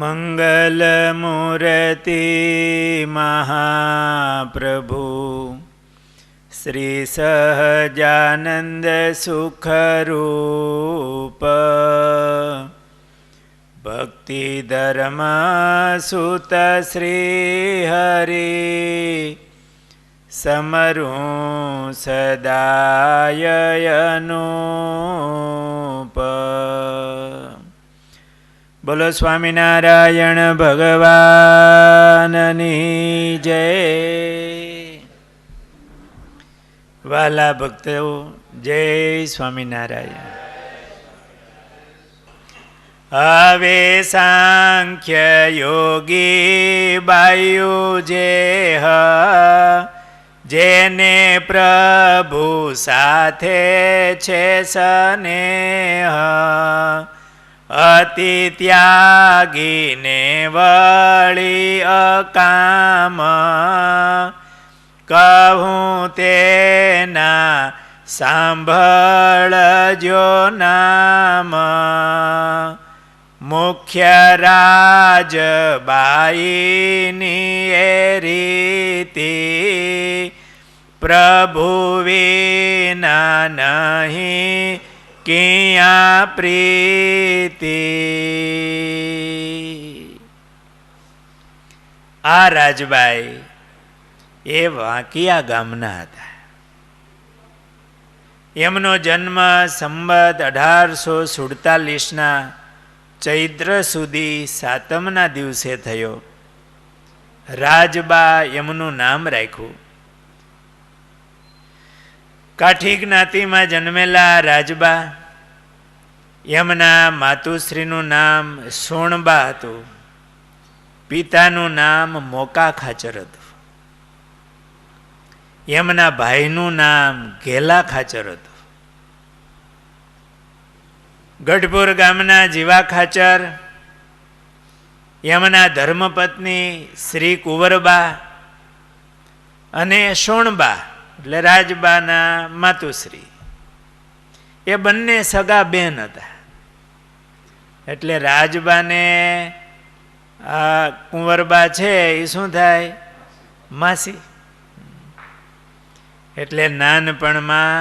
મંગલમૂર્તિ મહાપ્રભુ શ્રી સહજાનંદ સુખરૂપ ભક્તિ ધર્મ સુત શ્રી હરિ સમરું સદાય અનુપ. બોલો સ્વામિનારાયણ ભગવાનની જય. વાલા ભક્તો, જય સ્વામિનારાયણ. હવે સાંખ્ય યોગી બાયુ જે જેને પ્રભુ સાથે છે સ્નેહ, અતિ ત્યાગીને વળી અકામ, કહું તેના સાંભળજો નામ. મુખ્ય રાજબાઈની એ રીતિ, પ્રભુ વિના નહીં કિયા પ્રીતિ. આ રાજબાઈ એ વાંકિયા ગામના હતા. એમનો જન્મ સંવત 1847 ચૈત્ર સુધી 7મના દિવસે થયો. રાજબા એમનું નામ રાખ્યું. કાઠી જ્ઞાતિમાં જન્મેલા રાજબા, એમના માતુશ્રીનું નામ સોણબા હતું. પિતાનું નામ મોકા ખાચર હતું. એમના ભાઈનું નામ ઘેલા ખાચર હતું. ગઢપુર ગામના જીવા ખાચર, એમના ધર્મપત્ની શ્રી કુંવરબા અને સોણબા એટલે રાજબાના માતુશ્રી, એ બંને સગા બેન હતા. એટલે રાજબાને આ કુંવરબા છે એ શું થાય? માસી. એટલે નાનપણમાં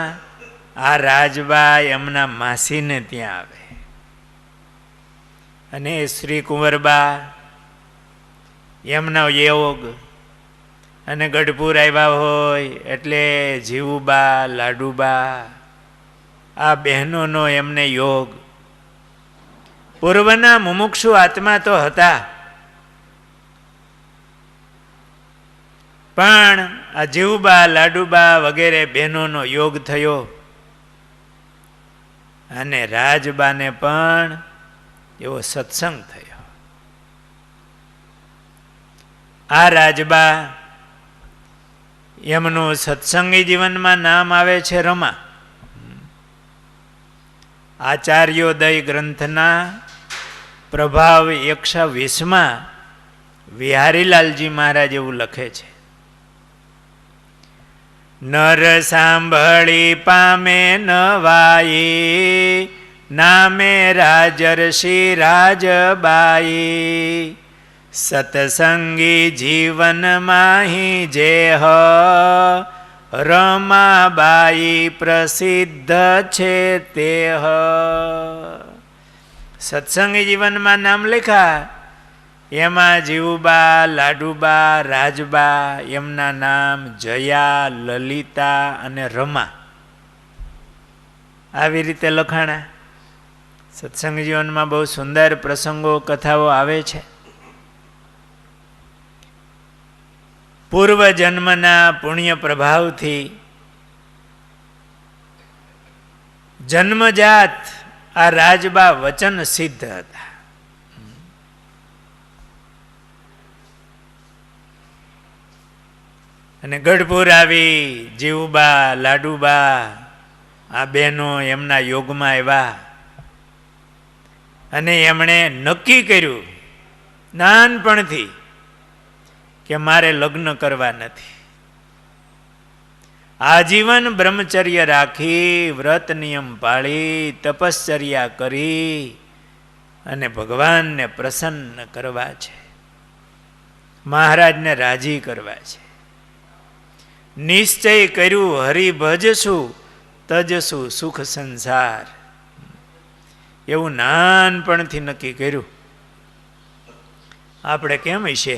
આ રાજબા એમના માસીને ત્યાં આવે અને શ્રી કુંવરબા એમના યોગ અને ગઢપુર આવ્યા હોય એટલે જીવુબા, લાડુબા, આ બહેનોનો એમને યોગ. પૂર્વના મુમુક્ષુ આત્મા તો હતા, પણ આ જીવુબા, લાડુબા વગેરે બહેનોનો યોગ થયો અને રાજબાને પણ એવો સત્સંગ થયો. આ રાજબા, એમનું સત્સંગી જીવનમાં નામ આવે છે રમા. આચાર્યોદય ગ્રંથના પ્રભાવ 120માં વિહારીલાલજી મહારાજ એવું લખે છે: નર સાંભળી પામે નવાઈ, નામે રાજર્ષિ રાજબાઈ. સતસંગી જીવન માહી જેહ, રમાબાઈ પ્રસિદ્ધ છે તેહ. સત્સંગી જીવનમાં નામ લખ્યા, એમાં જીવુબા, લાડુબા, રાજબા, એમના નામ જયા, લલિતા અને રમા આવી રીતે લખાણા. સત્સંગ જીવનમાં બહુ સુંદર પ્રસંગો, કથાઓ આવે છે. પૂર્વ જન્મના પુણ્ય પ્રભાવથી જન્મજાત આ રાજબા વચન સિદ્ધ હતા. અને ગઢપુર આવી જીવુબા, લાડુબા આ બહેનો એમના યોગમાં આવ્યા અને એમણે નક્કી કર્યું નાનપણથી કે મારે લગ્ન કરવા નથી. આજીવન બ્રહ્મચર્ય રાખી, વ્રત નિયમ પાળી, તપશ્ચર્યા કરી અને ભગવાનને પ્રસન્ન કરવા છે, મહારાજને રાજી કરવા છે. નિશ્ચય કર્યું હરિ ભજશું તજશું સુખ સંસાર, એવું નાનપણથી નક્કી કર્યું. આપણે કેમ હશે?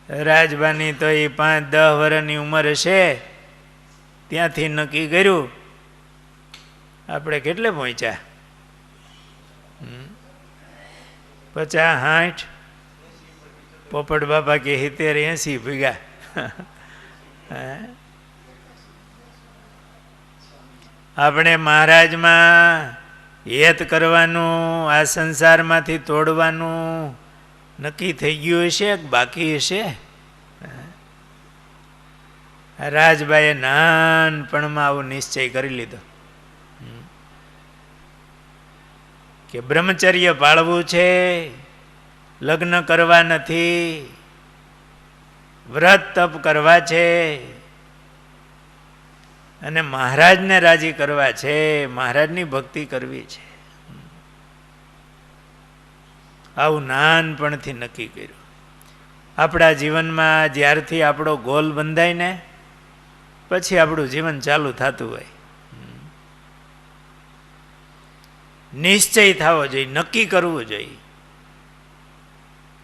રાજબાની તો એ 5-10 વર્ષની ઉંમર હશે ત્યાંથી નક્કી કર્યું. આપણે કેટલે પહોંચ્યા? 50-60? પોપટ બાપા કે 70-80 ભેગા. આપણે મહારાજમાં હેત કરવાનું, આ સંસારમાંથી તોડવાનું નક્કી થઈ ગયું હશે કે બાકી હશે? રાજબાઈએ નાનપણમાં આવો નિશ્ચય કરી લીધો કે બ્રહ્મચર્ય પાળવું છે, લગ્ન કરવા નથી, વ્રત તપ કરવા છે અને મહારાજને રાજી કરવા છે, મહારાજની ભક્તિ કરવી છે. આવું નાનપણથી નક્કી કર્યું. આપણા જીવનમાં જ્યારથી આપણો ગોલ બંધાય ને પછી આપણું જીવન ચાલુ થતું હોય. નિશ્ચય થવો જોઈએ, નક્કી કરવું જોઈએ.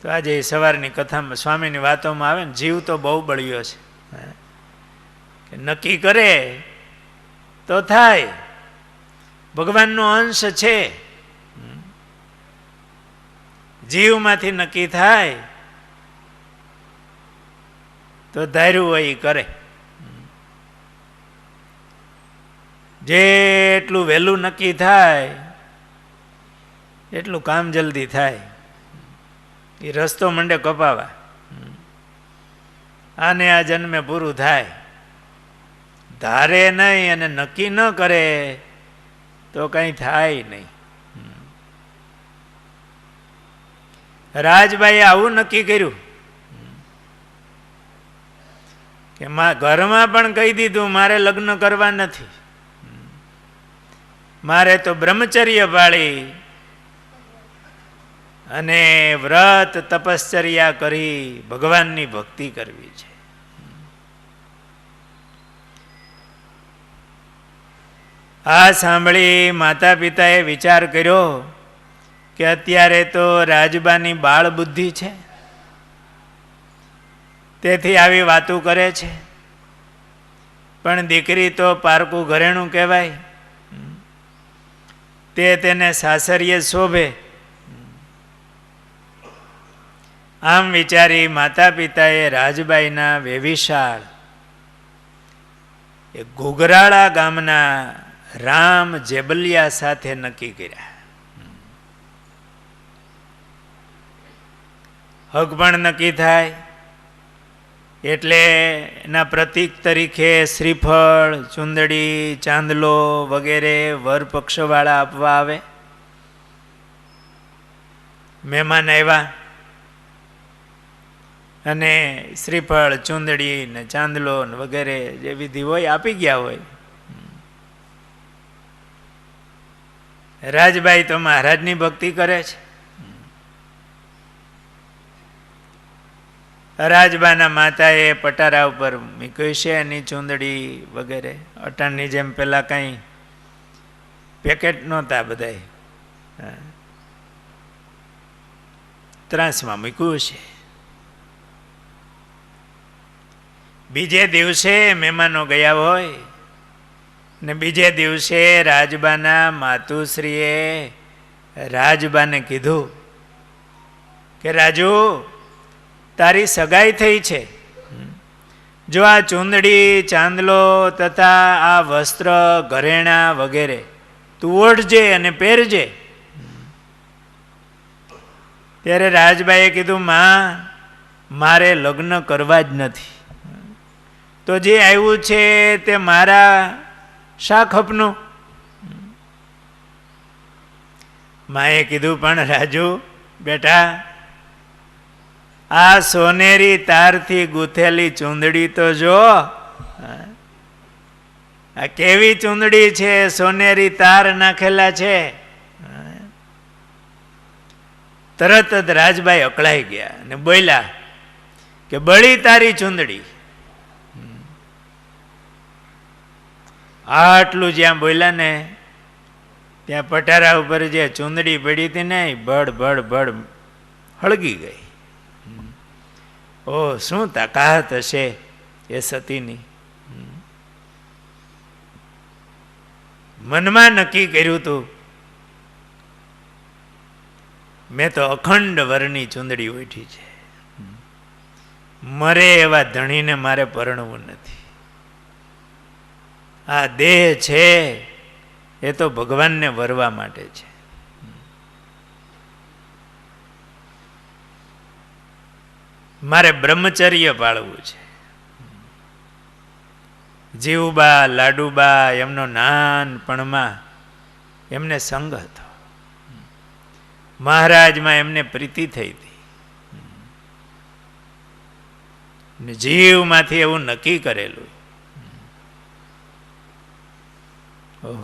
તો આજે સવારની કથામાં સ્વામીની વાતોમાં આવે ને, જીવ તો બહુ બળ્યો છે કે નક્કી કરે તો થાય, ભગવાનનો અંશ છે. જીવમાંથી નક્કી થાય તો ધાર્યું હોય એ કરે. જેટલું વહેલું નક્કી થાય એટલું કામ જલ્દી થાય. એ રસ્તો મંડે કપાવા, આને આ જન્મે પૂરું થાય. ધારે નહીં અને નક્કી ન કરે તો કંઈ થાય નહીં. રાજબાઈએ આવું નક્કી કર્યું કે ઘરમાં પણ કહી દીધું મારે લગ્ન કરવા નથી, મારે તો બ્રહ્મચર્ય પાળી અને વ્રત તપશ્ચર્યા કરી ભગવાનની ભક્તિ કરવી છે. આ સાંભળી માતા પિતાએ વિચાર કર્યો કે અત્યારે તો રાજબાની બાળ બુદ્ધિ છે, તેથી આવી વાતો કરે છે, પણ દીકરી તો પારકું ઘરેણું કહેવાય, તેને સાસરીએ શોભે. આમ વિચારી માતા પિતાએ રાજબાઈના વેવિશાળ એ ઘુઘરાળા ગામના રામ જેબલિયા સાથે નક્કી કર્યા. હક પણ નક્કી થાય એટલે એના પ્રતીક તરીકે શ્રીફળ, ચુંદડી, ચાંદલો વગેરે વર પક્ષવાળા આપવા આવે. મહેમાન આવ્યા અને શ્રીફળ, ચુંદડી ને ચાંદલો વગેરે જે વિધિ હોય આપી ગયા હોય. રાજબાઈ તો મહારાજની ભક્તિ કરે છે. રાજબાના માતાએ પટારા ઉપર મૂક્યું છે એની ચૂંદડી વગેરે. અટાણની જેમ પેલા કાંઈ પેકેટ નહોતા, બધાય ત્રાસમાં મૂક્યું છે. બીજે દિવસે મહેમાનો ગયા હોય ને બીજે દિવસે રાજબાના માતુશ્રીએ રાજબાને કીધું કે રાજુ, તારી સગાઈ થઈ છે, જો આ ચૂંદડી, ચાંદલો તથા આ વસ્ત્ર, ઘરેણા વગેરે તું ઓઢજે અને પહેરજે. ત્યારે રાજબાઈએ કીધું, માં, મારે લગ્ન કરવા જ નથી, તો જે આવ્યું છે તે મારા શા ખપનું. માએ કીધું, પણ રાજુ બેટા, આ સોનેરી તારથી ગૂંથેલી ચૂંદડી તો જો, આ કેવી ચૂંદડી છે, સોનેરી તાર નાખેલા છે. તરત જ રાજબાઈ અકળાઈ ગયા અને બોલ્યા કે બળી તારી ચૂંદડી. આટલું જ્યાં બોલ્યા ને ત્યાં પટારા ઉપર જે ચૂંદડી પડી હતી ને બળ બળ બળ હળગી ગઈ. ઓ શું તાકાત હશે એ સતીની. મનમાં નક્કી કર્યું હતું, મેં તો અખંડ વરની ચૂંદડી ઓઢી છે, મરે એવા ધણીને મારે પરણવું નથી. આ દેહ છે એ તો ભગવાનને વરવા માટે છે. મારે બ્રહ્મચર્ય પાળવું છે. જીવબા લાડુબા એમનો નાનપણમાં એમને સંગ હતો, મહારાજમાં એમને પ્રીતિ થઈ હતી. જીવમાંથી એવું નક્કી કરેલું.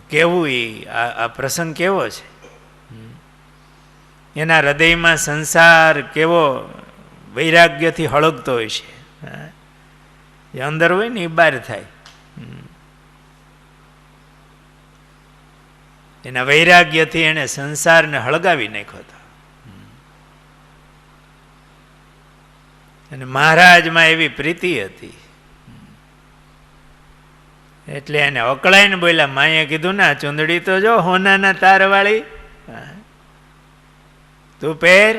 કેવું આ પ્રસંગ કેવો છે. એના હૃદયમાં સંસાર કેવો વૈરાગ્યથી હળગતો હોય છે. એ અંદર હોય ને એ બહાર થાય. એના વૈરાગ્યથી એને સંસારને હળગાવી નાખ્યો હતો. અને મહારાજમાં એવી પ્રીતિ હતી એટલે એને અકળાઈને બોલ્યા. માએ કીધું ને ચૂંદડી તો જો હોનાના તારવાળી, તું પહેર.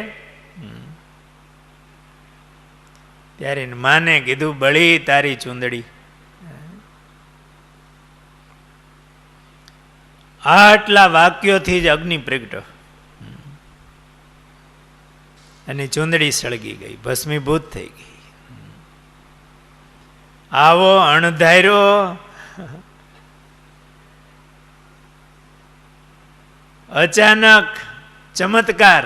ત્યારે માને કીધું બળી તારી ચૂંદડી. આટલા વાક્યોથી જ અગ્નિ પ્રગટો અને ચૂંદડી સળગી ગઈ, ભસ્મીભૂત થઈ ગઈ. આવો અણધાર્યો અચાનક ચમત્કાર,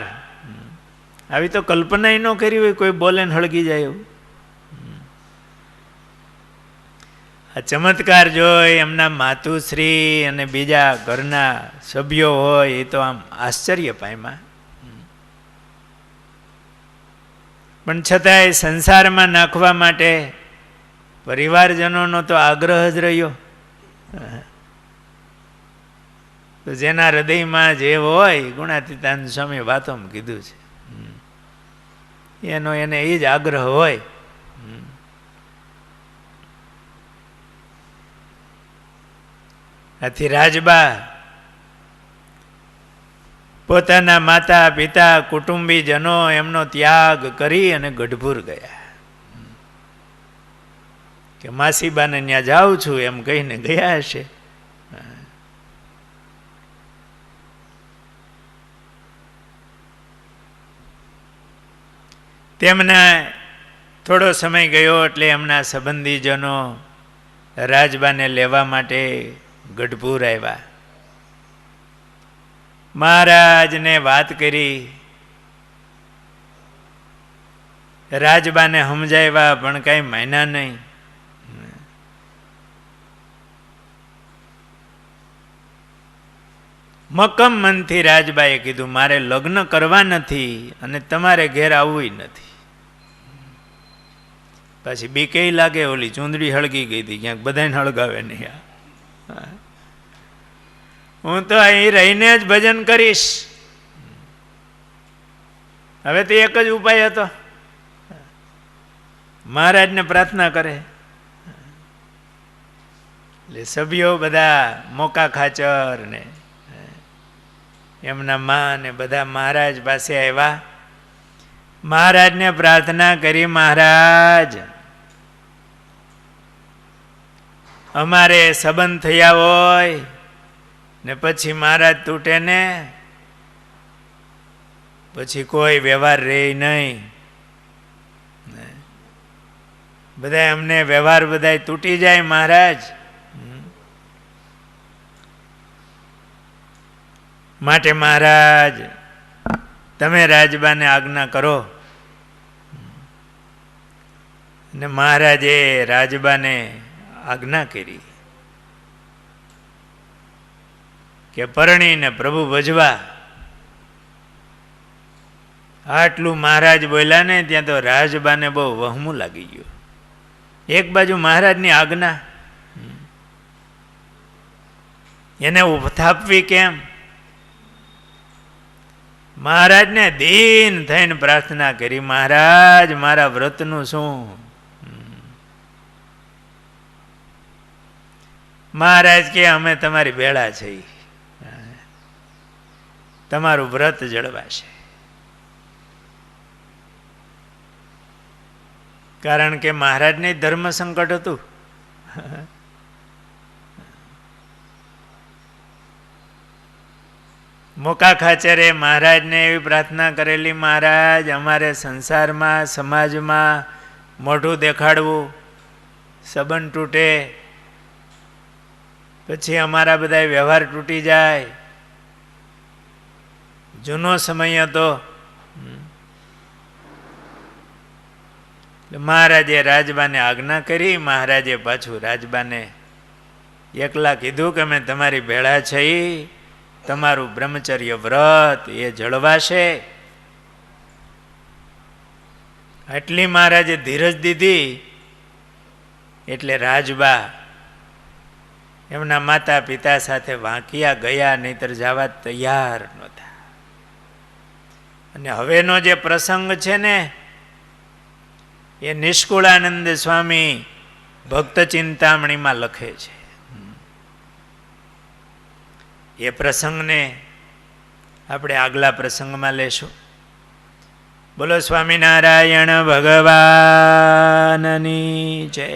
આવી તો કલ્પના ન કરી હોય કોઈ બોલે ને હળગી જાય એવું. આ ચમત્કાર જોઈ એમના માતુશ્રી અને બીજા ઘરના સભ્યો હોય એ તો આમ આશ્ચર્ય પામ્યા. પણ છતાંય સંસારમાં નાખવા માટે પરિવારજનોનો તો આગ્રહ જ રહ્યો. તો જેના હૃદયમાં જે હોય, ગુણાતીતાનંદ સ્વામી વાતોમાં કીધું છે, એનો એને એ જ આગ્રહ હોય. આથી રાજબા પોતાના માતા પિતા કુટુંબીજનો એમનો ત્યાગ કરી અને ગઢપુર ગયા કે માસીબાને ત્યાં જાઉં છું એમ કહીને ગયા હશે. તેમના થોડો સમય ગયો એટલે એમના સંબંધીજનો રાજબાને લેવા માટે ગઢપુર આવ્યા. મહારાજને વાત કરી, રાજબાને સમજાવ્યા પણ કઈ માન્યા નહીં. મક્કમ મનથી રાજબાએ કીધું મારે લગ્ન કરવા નથી અને તમારે ઘેર આવવું નથી. પછી બીકે લાગે, ઓલી ચૂંદડી હળગી ગઈ હતી, ક્યાંક બધાને હળગાવે નહીં. હું તો અહીં રહીને જ ભજન કરીશ. હવે તો એક જ ઉપાય હતો, મહારાજને પ્રાર્થના કરે. એટલે સભ્યો બધા મોકા ખાચર ને એમના માં ને બધા મહારાજ પાસે આવ્યા. મહારાજને પ્રાર્થના કરી, મહારાજ અમારે સંબંધ થયા હોય ને પછી મહારાજ તૂટે ને પછી કોઈ વ્યવહાર રહે નહીં. બધા અમને વ્યવહાર બધા તૂટી જાય મહારાજ, માટે મહારાજ તમે રાજબાને આજ્ઞા કરો. ને મહારાજે રાજબાને આજ્ઞા કરી. કે પરણીને પ્રભુ ભજવા. આટલું મહારાજ બોલ્યા ને ત્યાં તો રાજબાને બહુ વહમું લાગી ગયું. એક બાજુ મહારાજની આજ્ઞા, એને ઉથાપવી કેમ? મહારાજને દીન થઈને પ્રાર્થના કરી, મહારાજ મારા વ્રતનું શું? મહારાજ કે અમે તમારી ભેળા છીએ, તમારું વ્રત જળવાશે. કારણ કે મહારાજને ધર્મ સંકટ હતું. મોકા ખાચરે મહારાજને એવી પ્રાર્થના કરેલી, મહારાજ અમારે સંસારમાં સમાજમાં મોઢું દેખાડવું, સંબંધ તૂટે, પછી અમારા બધા વ્યવહાર તૂટી જાય. જૂનો સમય હતો. મહારાજે રાજબાને આજ્ઞા કરી. મહારાજે પાછું રાજબાને એકલા કીધું કે અમે તમારી ભેળા છીએ, તમારું બ્રહ્મચર્ય વ્રત એ જળવાશે. આટલી મહારાજે ધીરજ દીધી એટલે રાજબા એમના માતા પિતા સાથે વાંકિયા ગયા, નહીતર જવા તૈયાર નહોતા. અને હવેનો જે પ્રસંગ છે ને એ નિષ્કુળાનંદ સ્વામી ભક્ત ચિંતામણીમાં લખે છે. એ પ્રસંગને આપણે આગલા પ્રસંગમાં લેશું. બોલો સ્વામિનારાયણ ભગવાનની જય.